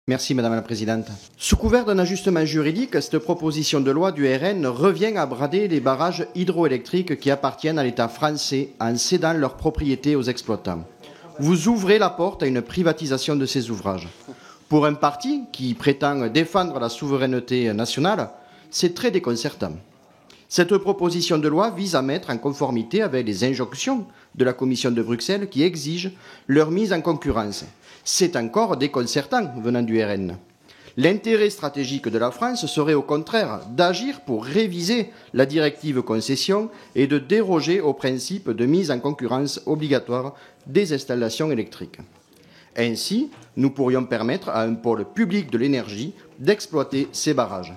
Merci Madame la Présidente. Sous couvert d'un ajustement juridique, cette proposition de loi du RN revient à brader les barrages hydroélectriques qui appartiennent à l'État français en cédant leurs propriétés aux exploitants. Vous ouvrez la porte à une privatisation de ces ouvrages. Pour un parti qui prétend défendre la souveraineté nationale, c'est très déconcertant. Cette proposition de loi vise à mettre en conformité avec les injonctions de la Commission de Bruxelles qui exige leur mise en concurrence. C'est encore déconcertant venant du RN. L'intérêt stratégique de la France serait au contraire d'agir pour réviser la directive concession et de déroger au principe de mise en concurrence obligatoire des installations électriques. Ainsi, nous pourrions permettre à un pôle public de l'énergie d'exploiter ces barrages.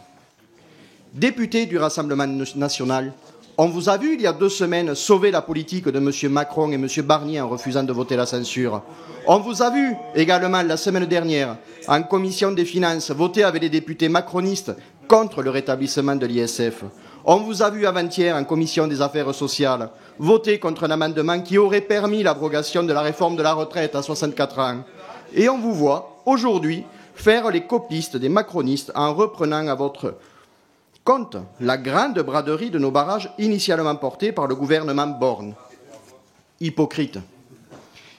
Députés du Rassemblement national, on vous a vu il y a 2 semaines sauver la politique de M. Macron et M. Barnier en refusant de voter la censure. On vous a vu également la semaine dernière en commission des finances voter avec les députés macronistes contre le rétablissement de l'ISF. On vous a vu avant-hier en commission des affaires sociales voter contre un amendement qui aurait permis l'abrogation de la réforme de la retraite à 64 ans. Et on vous voit aujourd'hui faire les copistes des macronistes en reprenant à votre compte la grande braderie de nos barrages initialement portés par le gouvernement Borne. Hypocrite.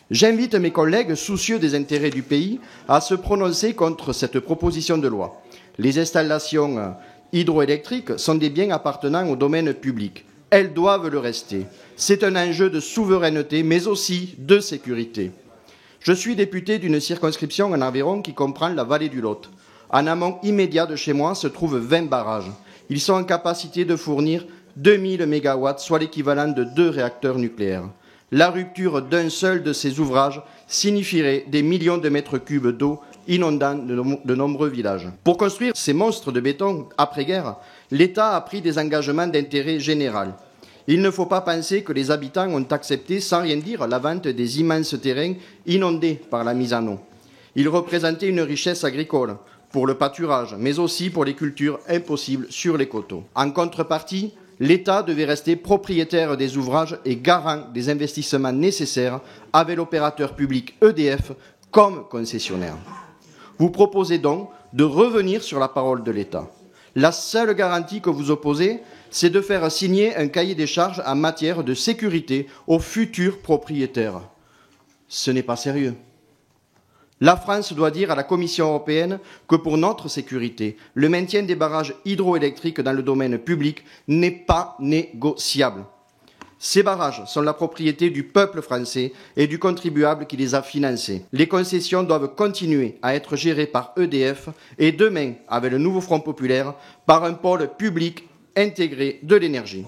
J'invite mes collègues soucieux des intérêts du pays à se prononcer contre cette proposition de loi. Les installations hydroélectriques sont des biens appartenant au domaine public. Elles doivent le rester. C'est un enjeu de souveraineté, mais aussi de sécurité. Je suis député d'une circonscription en Aveyron qui comprend la vallée du Lot. En amont immédiat de chez moi se trouvent 20 barrages. Ils sont en capacité de fournir 2000 MW, soit l'équivalent de 2 réacteurs nucléaires. La rupture d'un seul de ces ouvrages signifierait des millions de mètres cubes d'eau inondant de nombreux villages. Pour construire ces monstres de béton après-guerre, l'État a pris des engagements d'intérêt général. Il ne faut pas penser que les habitants ont accepté sans rien dire la vente des immenses terrains inondés par la mise en eau. Ils représentaient une richesse agricole pour le pâturage, mais aussi pour les cultures impossibles sur les coteaux. En contrepartie, l'État devait rester propriétaire des ouvrages et garant des investissements nécessaires avec l'opérateur public EDF comme concessionnaire. Vous proposez donc de revenir sur la parole de l'État. La seule garantie que vous opposez, c'est de faire signer un cahier des charges en matière de sécurité aux futurs propriétaires. Ce n'est pas sérieux. La France doit dire à la Commission européenne que pour notre sécurité, le maintien des barrages hydroélectriques dans le domaine public n'est pas négociable. Ces barrages sont la propriété du peuple français et du contribuable qui les a financés. Les concessions doivent continuer à être gérées par EDF et demain, avec le nouveau Front populaire, par un pôle public intégré de l'énergie.